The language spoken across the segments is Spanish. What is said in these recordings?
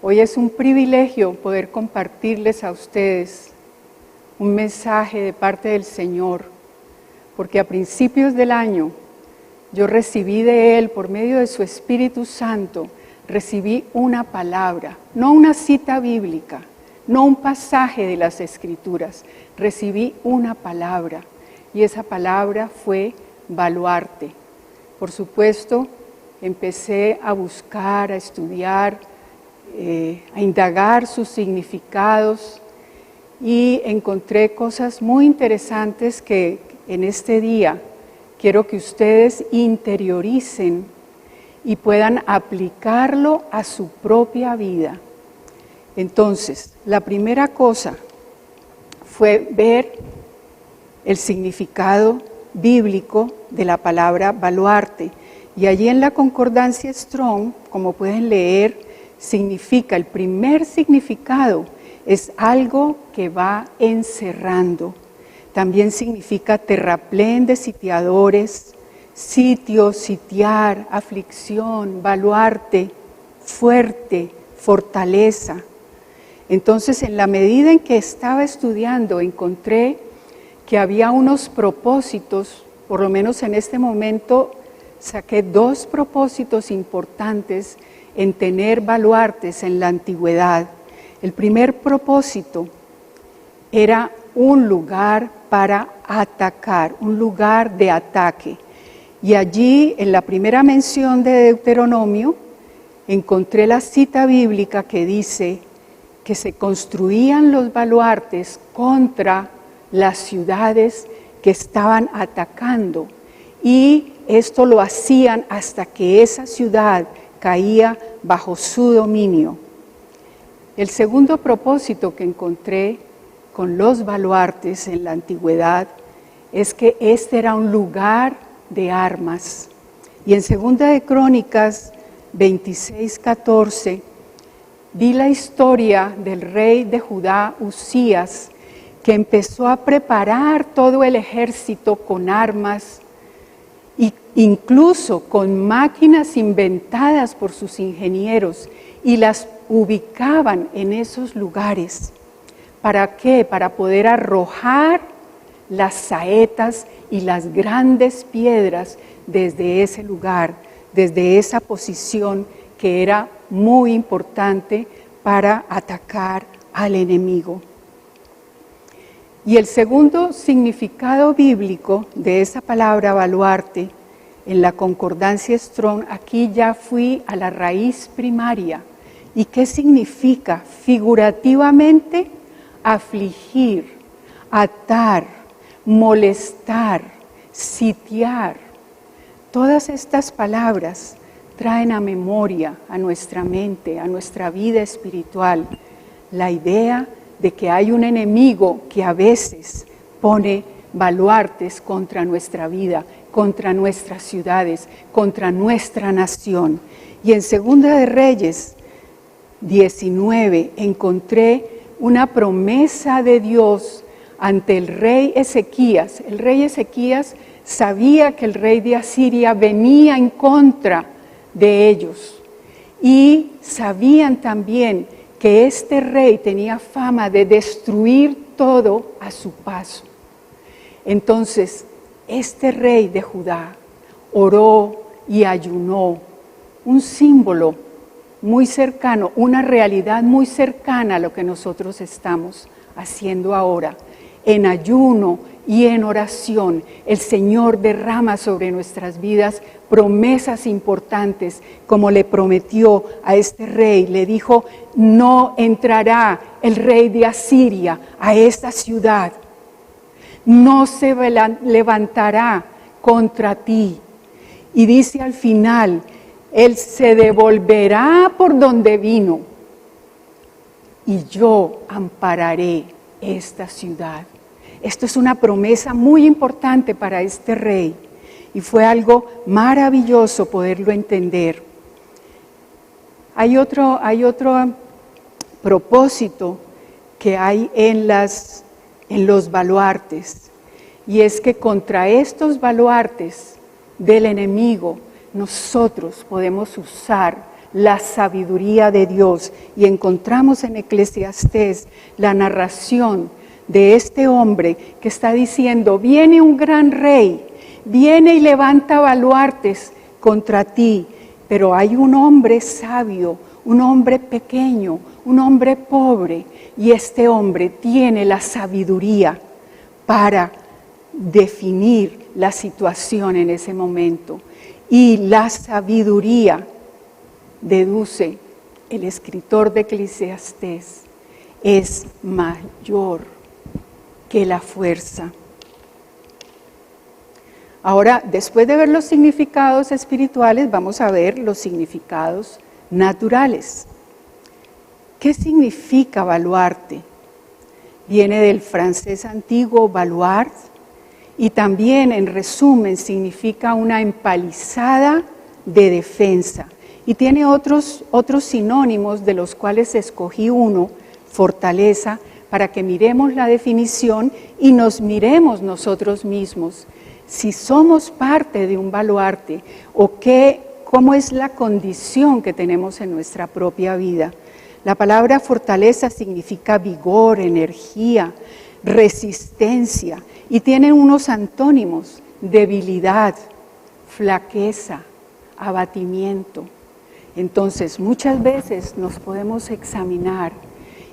Hoy es un privilegio poder compartirles a ustedes un mensaje de parte del Señor, porque a principios del año yo recibí de Él, por medio de su Espíritu Santo, recibí una palabra, no una cita bíblica, no un pasaje de las Escrituras, recibí una palabra, y esa palabra fue baluarte. Por supuesto, empecé a buscar, a estudiar, a indagar sus significados y encontré cosas muy interesantes que en este día quiero que ustedes interioricen y puedan aplicarlo a su propia vida. Entonces, la primera cosa fue ver el significado bíblico de la palabra baluarte. Y allí en la concordancia Strong, como pueden leer, significa, el primer significado es algo que va encerrando. También significa terraplén de sitiadores, sitio, sitiar, aflicción, baluarte, fuerte, fortaleza. Entonces, en la medida en que estaba estudiando, encontré que había unos propósitos, por lo menos en este momento, saqué 2 propósitos importantes en tener baluartes en la antigüedad. El primer propósito era un lugar para atacar, un lugar de ataque. Y allí, en la primera mención de Deuteronomio, encontré la cita bíblica que dice que se construían los baluartes contra las ciudades que estaban atacando, y esto lo hacían hasta que esa ciudad caía bajo su dominio. El segundo propósito que encontré con los baluartes en la antigüedad es que este era un lugar de armas. Y en Segunda de Crónicas 26:14 vi la historia del rey de Judá, Usías, que empezó a preparar todo el ejército con armas, e incluso con máquinas inventadas por sus ingenieros, y las ubicaban en esos lugares. ¿Para qué? Para poder arrojar las saetas y las grandes piedras desde ese lugar, desde esa posición que era muy importante para atacar al enemigo. Y el segundo significado bíblico de esa palabra baluarte, en la concordancia Strong, aquí ya fui a la raíz primaria. ¿Y qué significa? Figurativamente, afligir, atar, molestar, sitiar. Todas estas palabras traen a memoria, a nuestra mente, a nuestra vida espiritual, la idea de que hay un enemigo que a veces pone baluartes contra nuestra vida, contra nuestras ciudades, contra nuestra nación. Y en Segunda de Reyes 19 encontré una promesa de Dios ante el rey Ezequías. El rey Ezequías sabía que el rey de Asiria venía en contra de ellos, y sabían también que este rey tenía fama de destruir todo a su paso. Entonces, este rey de Judá oró y ayunó, un símbolo muy cercano, una realidad muy cercana a lo que nosotros estamos haciendo ahora. En ayuno y en oración, el Señor derrama sobre nuestras vidas promesas importantes, como le prometió a este rey. Le dijo: no entrará el rey de Asiria a esta ciudad, no se levantará contra ti. Y dice al final: él se devolverá por donde vino, y yo ampararé esta ciudad. Esto es una promesa muy importante para este rey, y fue algo maravilloso poderlo entender. Hay otro propósito que hay en los baluartes, y es que contra estos baluartes del enemigo nosotros podemos usar la sabiduría de Dios. Y encontramos en Eclesiastés la narración de este hombre que está diciendo, viene un gran rey, viene y levanta baluartes contra ti, pero hay un hombre sabio, un hombre pequeño, un hombre pobre, y este hombre tiene la sabiduría para definir la situación en ese momento. Y la sabiduría, deduce el escritor de Eclesiastés, es mayor que la fuerza. Ahora, después de ver los significados espirituales, vamos a ver los significados naturales. ¿Qué significa baluarte? Viene del francés antiguo baluard y también, en resumen, significa una empalizada de defensa. Y tiene otros sinónimos, de los cuales escogí uno, fortaleza, para que miremos la definición y nos miremos nosotros mismos. Si somos parte de un baluarte o cómo es la condición que tenemos en nuestra propia vida. La palabra fortaleza significa vigor, energía, resistencia, y tiene unos antónimos: debilidad, flaqueza, abatimiento. Entonces, muchas veces nos podemos examinar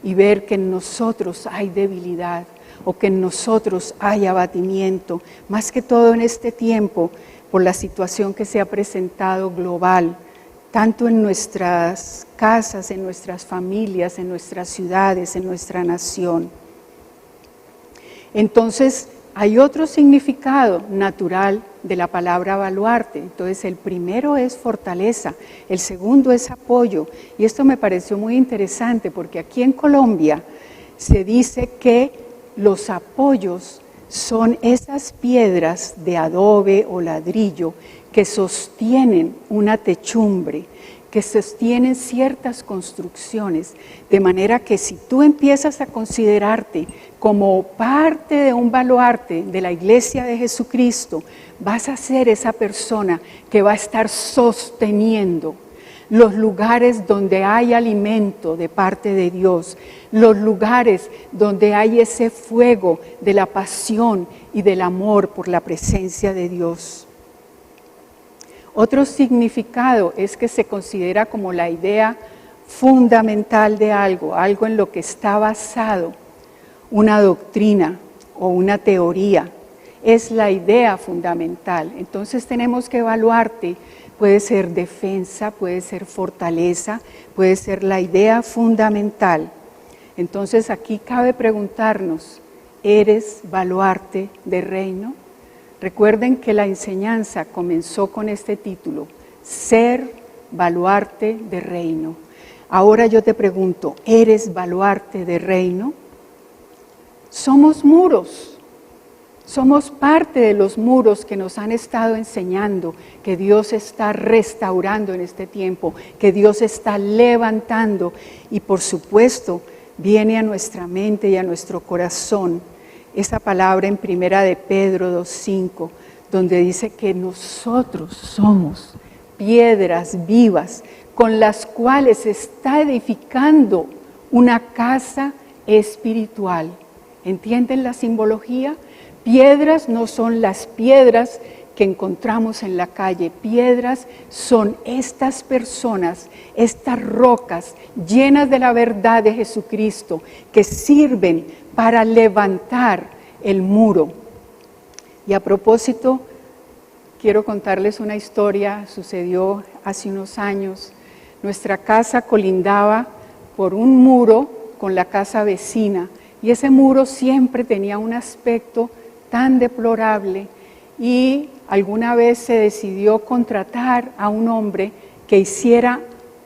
y ver que en nosotros hay debilidad o que en nosotros hay abatimiento, más que todo en este tiempo, por la situación que se ha presentado global, tanto en nuestras casas, en nuestras familias, en nuestras ciudades, en nuestra nación. Entonces, hay otro significado natural de la palabra baluarte. Entonces, el primero es fortaleza, el segundo es apoyo. Y esto me pareció muy interesante porque aquí en Colombia se dice que los apoyos son esas piedras de adobe o ladrillo que sostienen una techumbre, que sostienen ciertas construcciones, de manera que si tú empiezas a considerarte como parte de un baluarte de la Iglesia de Jesucristo, vas a ser esa persona que va a estar sosteniendo los lugares donde hay alimento de parte de Dios, los lugares donde hay ese fuego de la pasión y del amor por la presencia de Dios. Otro significado es que se considera como la idea fundamental de algo en lo que está basado una doctrina o una teoría. Es la idea fundamental. Entonces tenemos que evaluarte. Puede ser defensa, puede ser fortaleza, puede ser la idea fundamental. Entonces aquí cabe preguntarnos, ¿eres baluarte de reino? Recuerden que la enseñanza comenzó con este título, ser baluarte de reino. Ahora yo te pregunto, ¿eres baluarte de reino? Somos muros. Somos parte de los muros que nos han estado enseñando que Dios está restaurando en este tiempo, que Dios está levantando, y por supuesto viene a nuestra mente y a nuestro corazón esa palabra en 1 de Pedro 2:5, donde dice que nosotros somos piedras vivas con las cuales se está edificando una casa espiritual. ¿Entienden la simbología? Piedras no son las piedras que encontramos en la calle. Piedras son estas personas, estas rocas llenas de la verdad de Jesucristo, que sirven para levantar el muro. Y a propósito, quiero contarles una historia, sucedió hace unos años. Nuestra casa colindaba por un muro con la casa vecina, y ese muro siempre tenía un aspecto tan deplorable, y alguna vez se decidió contratar a un hombre que hiciera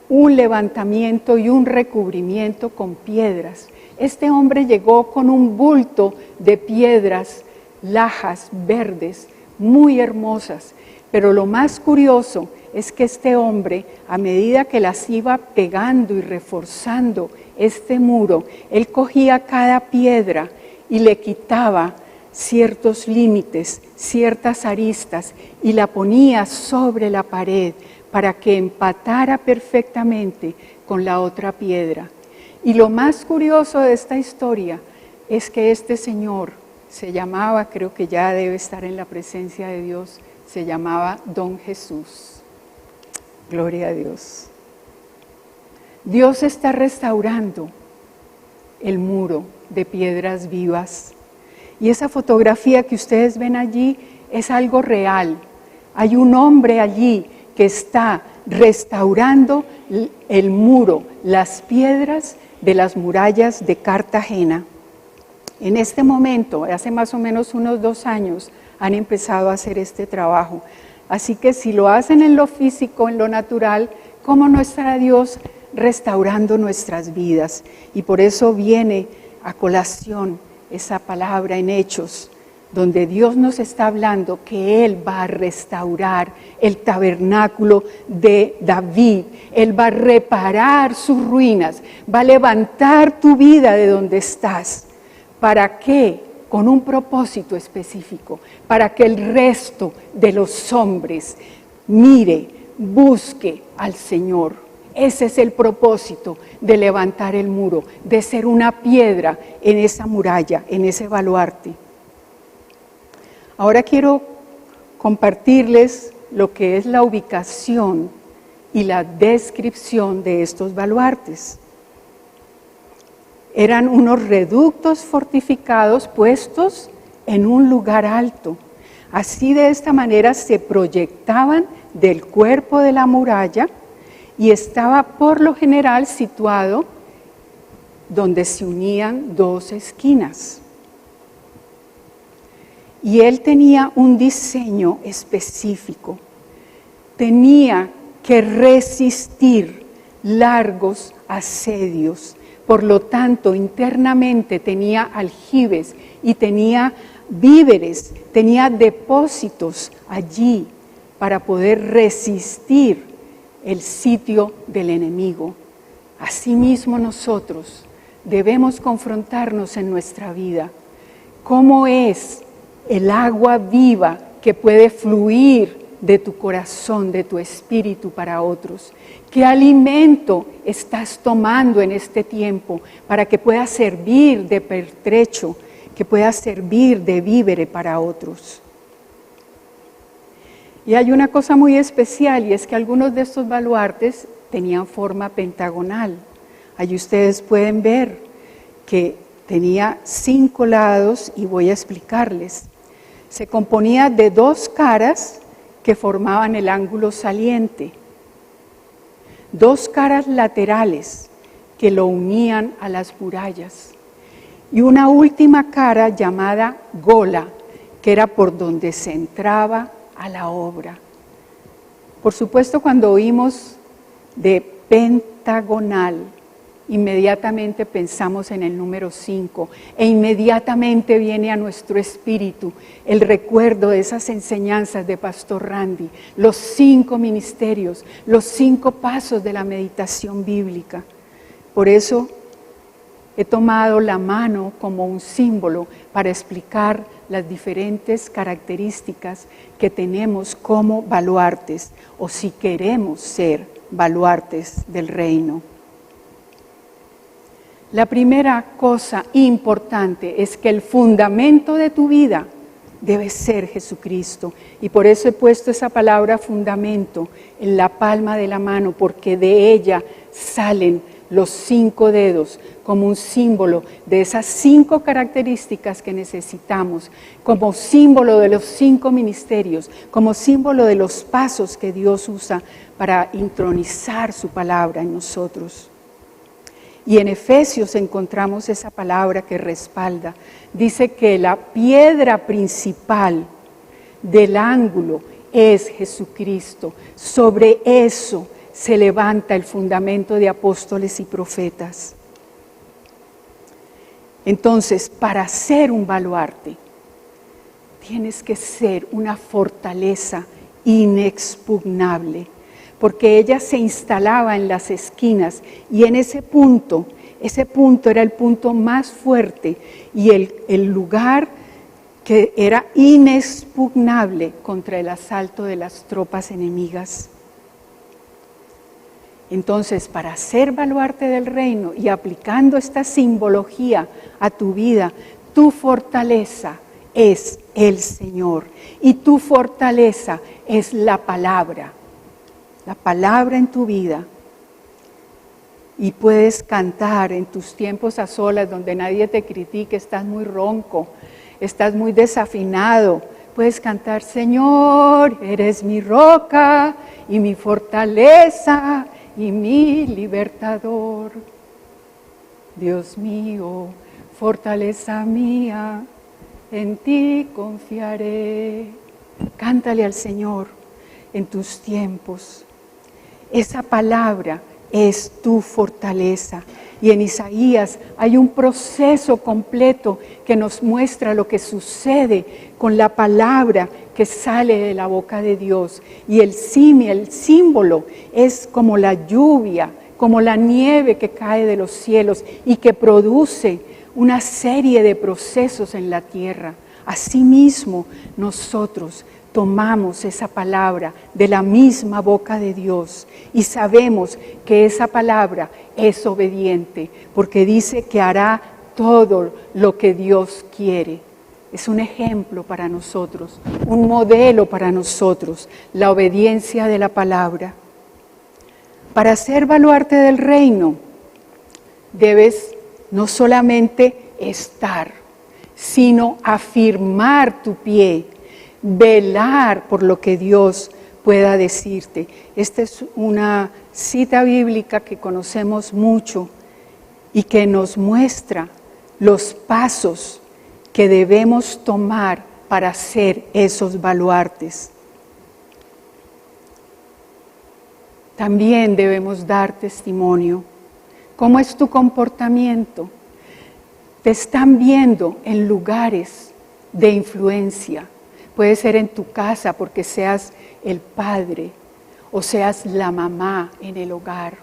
un levantamiento y un recubrimiento con piedras. Este hombre llegó con un bulto de piedras, lajas verdes, muy hermosas, pero lo más curioso es que este hombre, a medida que las iba pegando y reforzando este muro, él cogía cada piedra y le quitaba ciertos límites, ciertas aristas, y la ponía sobre la pared para que empatara perfectamente con la otra piedra. Y lo más curioso de esta historia es que este señor se llamaba, creo que ya debe estar en la presencia de Dios, se llamaba Don Jesús. Gloria a Dios. Dios está restaurando el muro de piedras vivas. Y esa fotografía que ustedes ven allí es algo real. Hay un hombre allí que está restaurando el muro, las piedras de las murallas de Cartagena. En este momento, hace más o menos unos 2 años, han empezado a hacer este trabajo. Así que si lo hacen en lo físico, en lo natural, ¿cómo no estará Dios restaurando nuestras vidas? Y por eso viene a colación esa palabra en Hechos, donde Dios nos está hablando que Él va a restaurar el tabernáculo de David. Él va a reparar sus ruinas, va a levantar tu vida de donde estás. ¿Para qué? Con un propósito específico, para que el resto de los hombres mire, busque al Señor. Ese es el propósito de levantar el muro, de ser una piedra en esa muralla, en ese baluarte. Ahora quiero compartirles lo que es la ubicación y la descripción de estos baluartes. Eran unos reductos fortificados puestos en un lugar alto. Así, de esta manera se proyectaban del cuerpo de la muralla y estaba por lo general situado donde se unían 2 esquinas. Y él tenía un diseño específico. Tenía que resistir largos asedios. Por lo tanto, internamente tenía aljibes y tenía víveres, tenía depósitos allí para poder resistir el sitio del enemigo. Asimismo, nosotros debemos confrontarnos en nuestra vida. ¿Cómo es el agua viva que puede fluir de tu corazón, de tu espíritu para otros? ¿Qué alimento estás tomando en este tiempo para que pueda servir de pertrecho, que pueda servir de vívere para otros? Y hay una cosa muy especial, y es que algunos de estos baluartes tenían forma pentagonal. Allí ustedes pueden ver que tenía 5 lados, y voy a explicarles. Se componía de 2 caras que formaban el ángulo saliente, 2 caras laterales que lo unían a las murallas, y una última cara llamada gola, que era por donde se entraba a la obra. Por supuesto, cuando oímos de pentagonal, inmediatamente pensamos en el número 5 e inmediatamente viene a nuestro espíritu el recuerdo de esas enseñanzas de Pastor Randy, los 5 ministerios, los 5 pasos de la meditación bíblica. Por eso he tomado la mano como un símbolo para explicar las diferentes características que tenemos como baluartes, o si queremos ser baluartes del reino. La primera cosa importante es que el fundamento de tu vida debe ser Jesucristo. Y por eso he puesto esa palabra fundamento en la palma de la mano, porque de ella salen los 5 dedos como un símbolo de esas 5 características que necesitamos, como símbolo de los 5 ministerios, como símbolo de los pasos que Dios usa para intronizar su palabra en nosotros. Y en Efesios encontramos esa palabra que respalda. Dice que la piedra principal del ángulo es Jesucristo. Sobre eso se levanta el fundamento de apóstoles y profetas. Entonces, para ser un baluarte, tienes que ser una fortaleza inexpugnable, porque ella se instalaba en las esquinas y en ese punto era el punto más fuerte y el lugar que era inexpugnable contra el asalto de las tropas enemigas. Entonces, para ser baluarte del reino y aplicando esta simbología a tu vida, tu fortaleza es el Señor y tu fortaleza es la palabra en tu vida. Y puedes cantar en tus tiempos a solas donde nadie te critique, estás muy ronco, estás muy desafinado. Puedes cantar, Señor, eres mi roca y mi fortaleza y mi libertador. Dios mío, fortaleza mía, en ti confiaré. Cántale al Señor en tus tiempos. Esa palabra es tu fortaleza. Y en Isaías hay un proceso completo que nos muestra lo que sucede con la palabra que sale de la boca de Dios. Y el símbolo es como la lluvia, como la nieve que cae de los cielos y que produce una serie de procesos en la tierra. Asimismo, nosotros tomamos esa palabra de la misma boca de Dios y sabemos que esa palabra es obediente porque dice que hará todo lo que Dios quiere. Es un ejemplo para nosotros, un modelo para nosotros, la obediencia de la palabra. Para ser baluarte del reino, debes no solamente estar, sino afirmar tu pie, velar por lo que Dios pueda decirte. Esta es una cita bíblica que conocemos mucho y que nos muestra los pasos que debemos tomar para ser esos baluartes. También debemos dar testimonio. ¿Cómo es tu comportamiento? Te están viendo en lugares de influencia. Puede ser en tu casa porque seas el padre o seas la mamá en el hogar.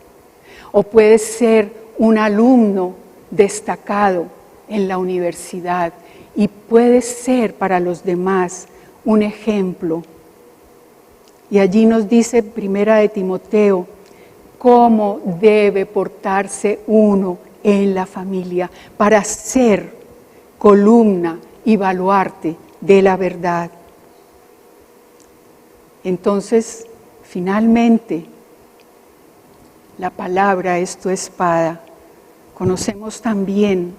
O puedes ser un alumno destacado en la universidad y puedes ser para los demás un ejemplo. Y allí nos dice Primera de Timoteo cómo debe portarse uno en la familia para ser columna y baluarte de la verdad. Entonces, finalmente, la palabra es tu espada. Conocemos también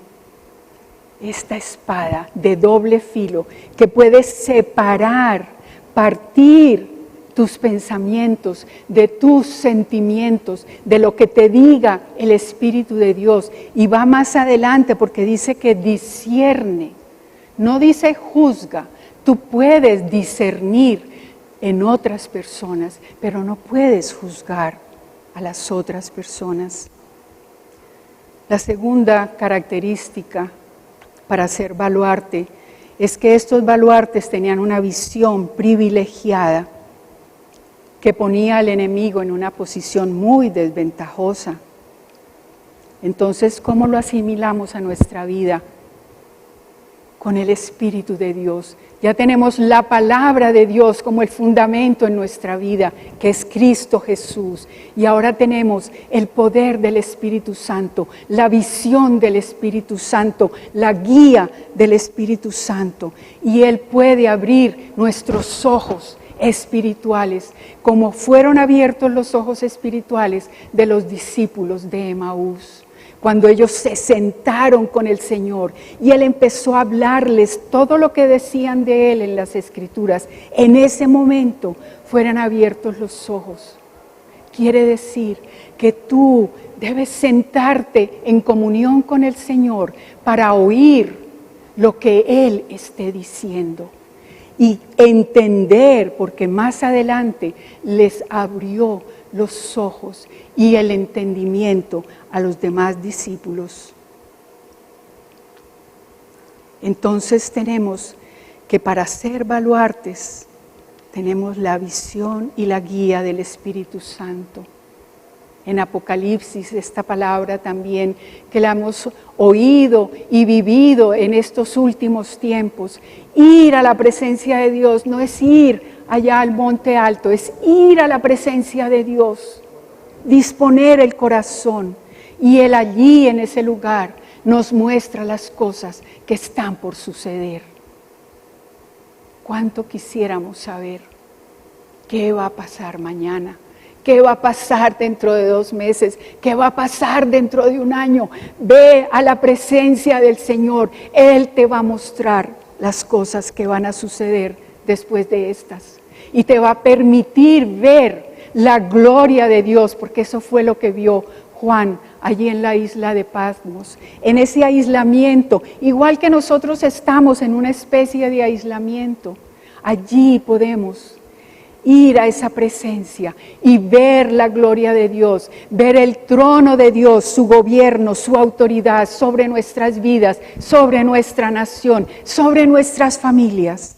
esta espada de doble filo que puede separar, partir tus pensamientos, de tus sentimientos, de lo que te diga el Espíritu de Dios. Y va más adelante porque dice que discierne, no dice juzga. Tú puedes discernir en otras personas, pero no puedes juzgar a las otras personas. La segunda característica para ser baluarte es que estos baluartes tenían una visión privilegiada que ponía al enemigo en una posición muy desventajosa. Entonces, ¿cómo lo asimilamos a nuestra vida? Con el Espíritu de Dios. Ya tenemos la palabra de Dios como el fundamento en nuestra vida, que es Cristo Jesús. Y ahora tenemos el poder del Espíritu Santo, la visión del Espíritu Santo, la guía del Espíritu Santo. Y Él puede abrir nuestros ojos espirituales, como fueron abiertos los ojos espirituales de los discípulos de Emaús. Cuando ellos se sentaron con el Señor y Él empezó a hablarles todo lo que decían de Él en las Escrituras, en ese momento fueron abiertos los ojos. Quiere decir que tú debes sentarte en comunión con el Señor para oír lo que Él esté diciendo y entender, porque más adelante les abrió los ojos y el entendimiento a los demás discípulos. Entonces tenemos que para ser baluartes tenemos la visión y la guía del Espíritu Santo. En Apocalipsis, esta palabra también que la hemos oído y vivido en estos últimos tiempos. Ir a la presencia de Dios no es ir allá al monte alto, es ir a la presencia de Dios. disponer el corazón. Y Él allí en ese lugar nos muestra las cosas que están por suceder. ¿Cuánto quisiéramos saber qué va a pasar mañana? ¿Qué va a pasar dentro de 2 meses? ¿Qué va a pasar dentro de 1 año? Ve a la presencia del Señor. Él te va a mostrar las cosas que van a suceder después de estas. Y te va a permitir ver la gloria de Dios, porque eso fue lo que vio Juan allí en la isla de Patmos. En ese aislamiento, igual que nosotros estamos en una especie de aislamiento, allí podemos ir a esa presencia y ver la gloria de Dios, ver el trono de Dios, su gobierno, su autoridad sobre nuestras vidas, sobre nuestra nación, sobre nuestras familias.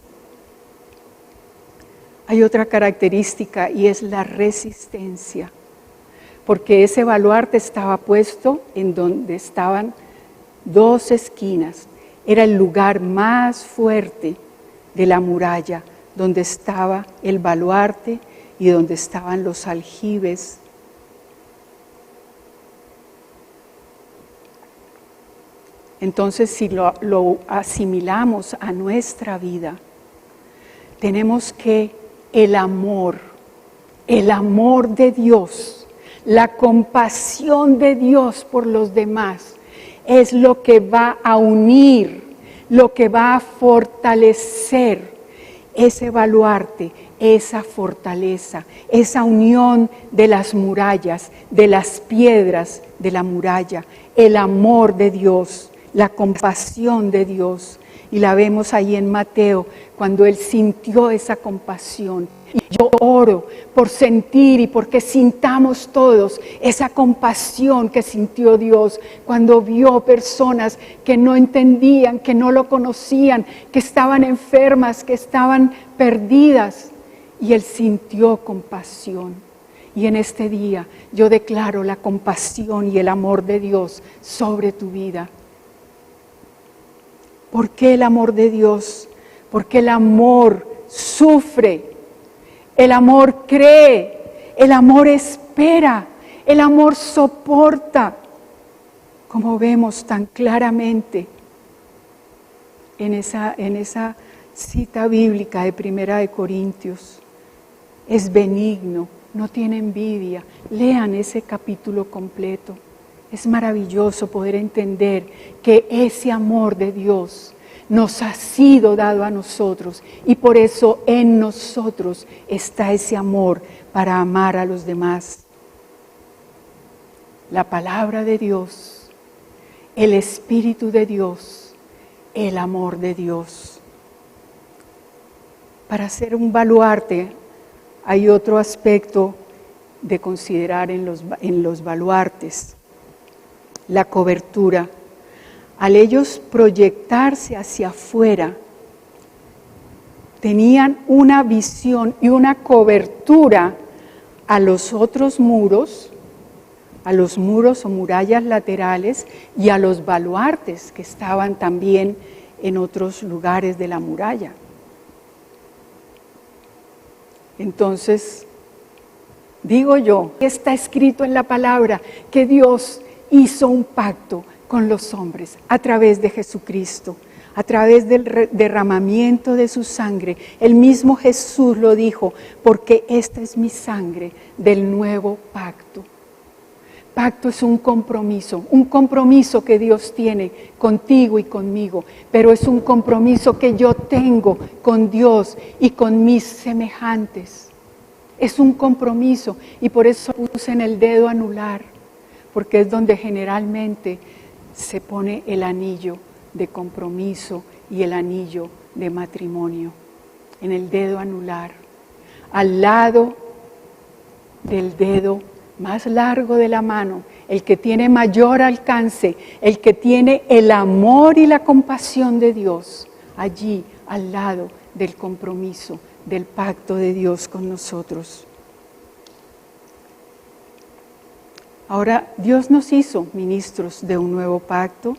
Hay otra característica y es la resistencia, porque ese baluarte estaba puesto en donde estaban 2 esquinas. Era el lugar más fuerte de la muralla, donde estaba el baluarte y donde estaban los aljibes. Entonces, si lo asimilamos a nuestra vida, tenemos que el amor de Dios, la compasión de Dios por los demás, es lo que va a unir, lo que va a fortalecer ese baluarte, esa fortaleza, esa unión de las murallas, de las piedras de la muralla, el amor de Dios, la compasión de Dios. Y la vemos ahí en Mateo, cuando Él sintió esa compasión. Y yo oro por sentir y porque sintamos todos esa compasión que sintió Dios cuando vio personas que no entendían, que no lo conocían, que estaban enfermas, que estaban perdidas. Y Él sintió compasión. Y en este día yo declaro la compasión y el amor de Dios sobre tu vida. ¿Por qué el amor de Dios? Porque el amor sufre, el amor cree, el amor espera, el amor soporta, como vemos tan claramente en esa cita bíblica de 1 Corintios. Es benigno, no tiene envidia. Lean ese capítulo completo. Es maravilloso poder entender que ese amor de Dios nos ha sido dado a nosotros y por eso en nosotros está ese amor para amar a los demás. La palabra de Dios, el Espíritu de Dios, el amor de Dios. Para ser un baluarte hay otro aspecto de considerar en los baluartes. La cobertura. Al ellos proyectarse hacia afuera, tenían una visión y una cobertura a los otros muros, a los muros o murallas laterales y a los baluartes que estaban también en otros lugares de la muralla. Entonces, digo yo, está escrito en la palabra que Dios hizo un pacto con los hombres a través de Jesucristo, a través del derramamiento de su sangre. El mismo Jesús lo dijo, porque esta es mi sangre del nuevo pacto. Pacto es un compromiso que Dios tiene contigo y conmigo, pero es un compromiso que yo tengo con Dios y con mis semejantes. Es un compromiso y por eso puse en el dedo anular, porque es donde generalmente se pone el anillo de compromiso y el anillo de matrimonio, en el dedo anular, al lado del dedo más largo de la mano, el que tiene mayor alcance, el que tiene el amor y la compasión de Dios, allí al lado del compromiso, del pacto de Dios con nosotros. Ahora, Dios nos hizo ministros de un nuevo pacto,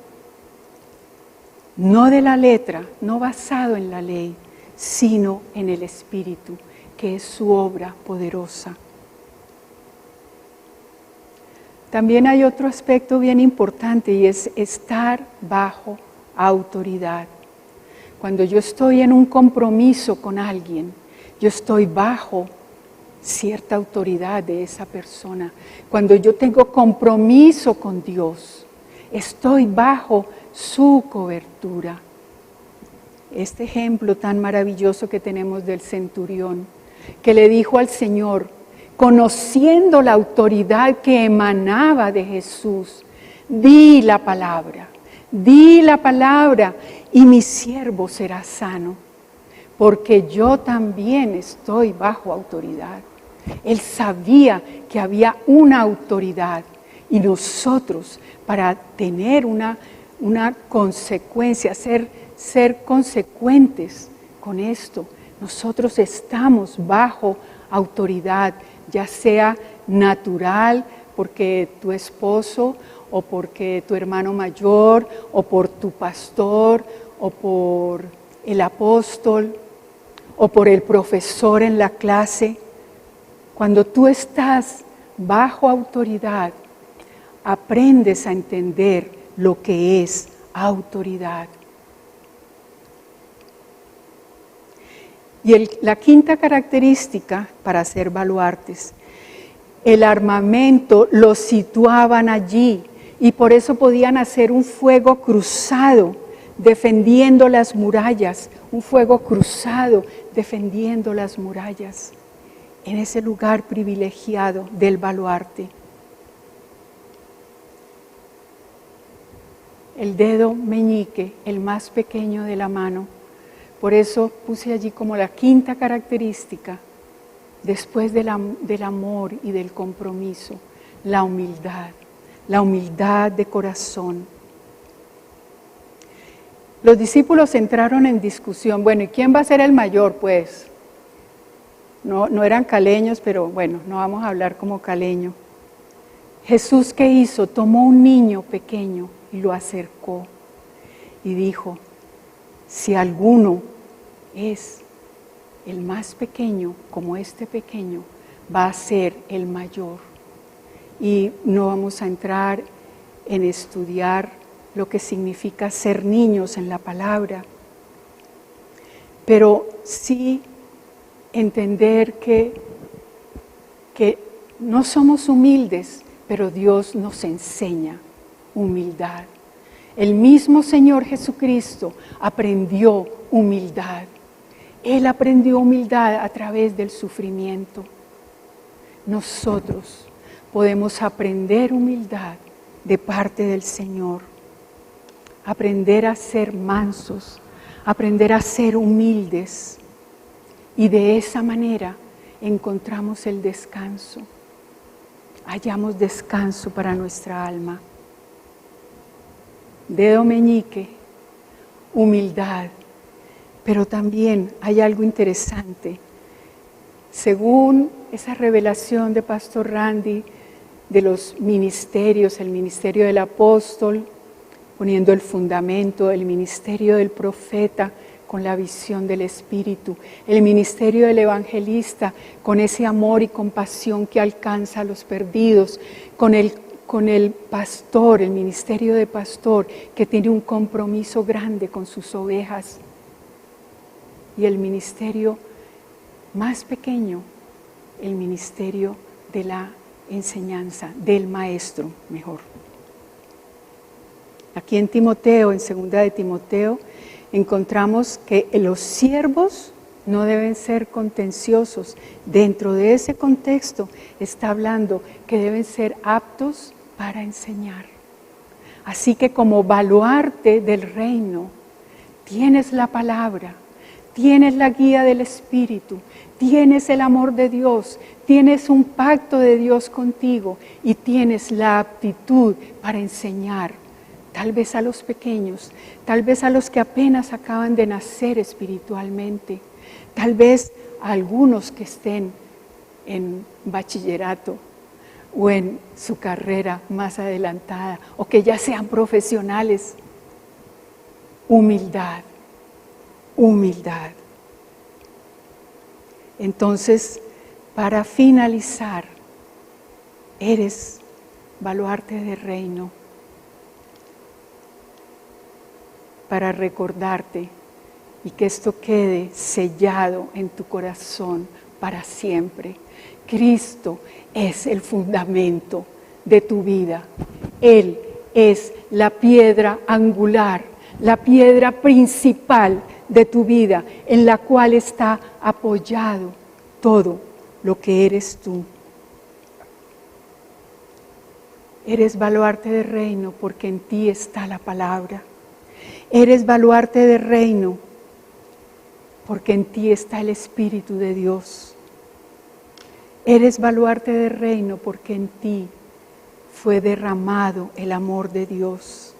no de la letra, no basado en la ley, sino en el Espíritu, que es su obra poderosa. También hay otro aspecto bien importante y es estar bajo autoridad. Cuando yo estoy en un compromiso con alguien, yo estoy bajo cierta autoridad de esa persona. Cuando yo tengo compromiso con Dios, estoy bajo su cobertura. Este ejemplo tan maravilloso que tenemos del centurión, que le dijo al Señor, conociendo la autoridad que emanaba de Jesús, di la palabra y mi siervo será sano, porque yo también estoy bajo autoridad. Él sabía que había una autoridad y nosotros, para tener una consecuencia, ser consecuentes con esto, nosotros estamos bajo autoridad, ya sea natural, porque tu esposo, o porque tu hermano mayor, o por tu pastor, o por el apóstol, o por el profesor en la clase. Cuando tú estás bajo autoridad, aprendes a entender lo que es autoridad. Y la quinta característica para ser baluartes, el armamento lo situaban allí y por eso podían hacer un fuego cruzado defendiendo las murallas, un fuego cruzado defendiendo las murallas, en ese lugar privilegiado del baluarte. El dedo meñique, el más pequeño de la mano. Por eso puse allí como la quinta característica, después del amor y del compromiso, la humildad de corazón. Los discípulos entraron en discusión, bueno, ¿y quién va a ser el mayor? Pues no eran caleños, pero bueno, no vamos a hablar como caleño. Jesús, ¿qué hizo? Tomó un niño pequeño y lo acercó y dijo, si alguno es el más pequeño, como este pequeño, va a ser el mayor. Y no vamos a entrar en estudiar lo que significa ser niños en la palabra, pero sí entender que no somos humildes, pero Dios nos enseña humildad. El mismo Señor Jesucristo aprendió humildad. Él aprendió humildad a través del sufrimiento. Nosotros podemos aprender humildad de parte del Señor. Aprender a ser mansos, aprender a ser humildes. Y de esa manera encontramos el descanso. Hallamos descanso para nuestra alma. Dedo meñique, humildad. Pero también hay algo interesante. Según esa revelación de Pastor Randy de los ministerios, el ministerio del apóstol, poniendo el fundamento, el ministerio del profeta con la visión del Espíritu, el ministerio del evangelista con ese amor y compasión que alcanza a los perdidos, con el pastor, el ministerio de pastor que tiene un compromiso grande con sus ovejas, y el ministerio más pequeño, el ministerio de la enseñanza, del maestro mejor. Aquí en Timoteo, en 2 de Timoteo, encontramos que los siervos no deben ser contenciosos. Dentro de ese contexto está hablando que deben ser aptos para enseñar. Así que como baluarte del reino, tienes la palabra, tienes la guía del Espíritu, tienes el amor de Dios, tienes un pacto de Dios contigo y tienes la aptitud para enseñar, tal vez a los pequeños, tal vez a los que apenas acaban de nacer espiritualmente, tal vez a algunos que estén en bachillerato o en su carrera más adelantada o que ya sean profesionales. Humildad. Entonces, para finalizar, eres baluarte de reino, para recordarte y que esto quede sellado en tu corazón para siempre. Cristo es el fundamento de tu vida. Él es la piedra angular, la piedra principal de tu vida, en la cual está apoyado todo lo que eres tú. Eres baluarte de reino porque en ti está la palabra. Eres baluarte de reino porque en ti está el Espíritu de Dios. Eres baluarte de reino porque en ti fue derramado el amor de Dios.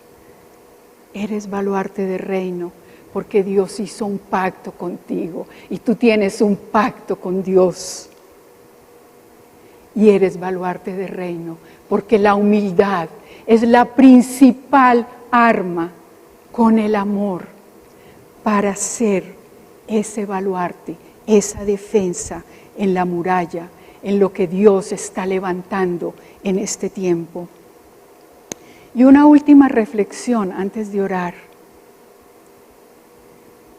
Eres baluarte de reino porque Dios hizo un pacto contigo y tú tienes un pacto con Dios. Y eres baluarte de reino porque la humildad es la principal arma con el amor para ser ese baluarte, esa defensa en la muralla, en lo que Dios está levantando en este tiempo. Y una última reflexión antes de orar.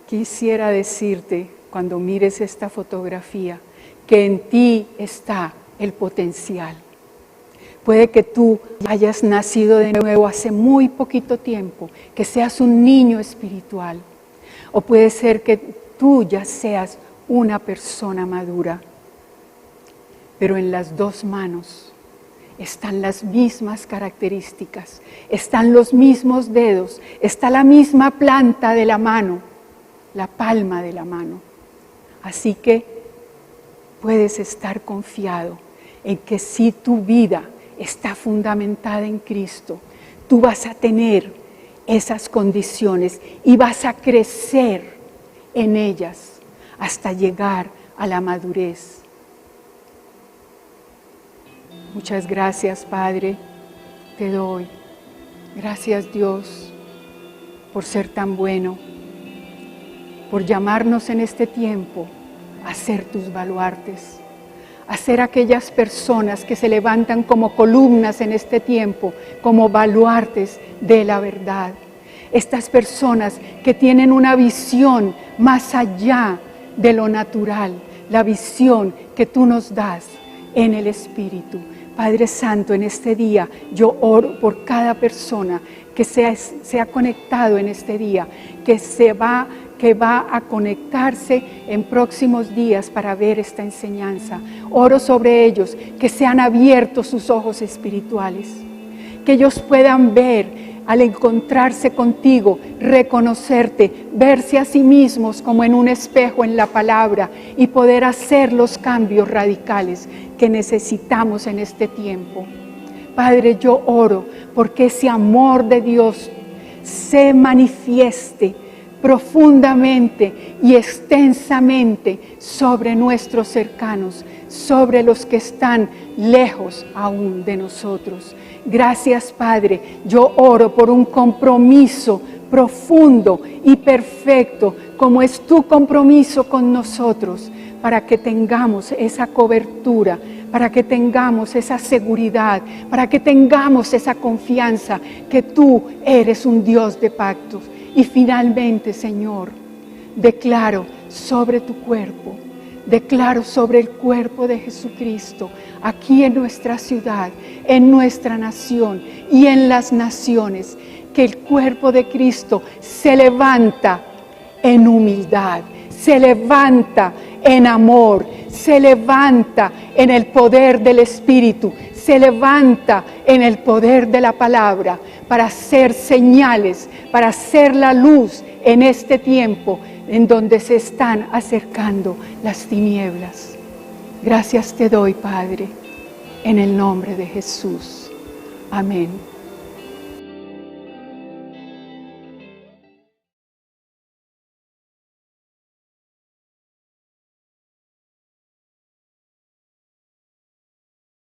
Quisiera decirte, cuando mires esta fotografía, que en ti está el potencial. Puede que tú hayas nacido de nuevo hace muy poquito tiempo, que seas un niño espiritual, o puede ser que tú ya seas una persona madura. Pero en las dos manos están las mismas características, están los mismos dedos, está la misma planta de la mano, la palma de la mano. Así que puedes estar confiado en que si tu vida está fundamentada en Cristo, tú vas a tener esas condiciones y vas a crecer en ellas hasta llegar a la madurez. Muchas gracias, Padre, te doy. Gracias, Dios, por ser tan bueno, por llamarnos en este tiempo a ser tus baluartes, a ser aquellas personas que se levantan como columnas en este tiempo, como baluartes de la verdad. Estas personas que tienen una visión más allá de lo natural, la visión que tú nos das en el Espíritu. Padre Santo, en este día yo oro por cada persona que se ha conectado en este día, que va a conectarse en próximos días para ver esta enseñanza. Oro sobre ellos, que sean abiertos sus ojos espirituales, que ellos puedan ver al encontrarse contigo, reconocerte, verse a sí mismos como en un espejo en la palabra y poder hacer los cambios radicales que necesitamos en este tiempo. Padre, yo oro porque ese amor de Dios se manifieste profundamente y extensamente sobre nuestros cercanos, sobre los que están lejos aún de nosotros. Gracias, Padre. Yo oro por un compromiso profundo y perfecto, como es tu compromiso con nosotros, para que tengamos esa cobertura, para que tengamos esa seguridad, para que tengamos esa confianza que tú eres un Dios de pactos. Y finalmente, Señor, declaro sobre tu cuerpo, declaro sobre el cuerpo de Jesucristo, aquí en nuestra ciudad, en nuestra nación y en las naciones, que el cuerpo de Cristo se levanta en humildad, se levanta en amor, se levanta en el poder del Espíritu, se levanta en el poder de la palabra para hacer señales, para hacer la luz en este tiempo en donde se están acercando las tinieblas. Gracias te doy, Padre, en el nombre de Jesús. Amén.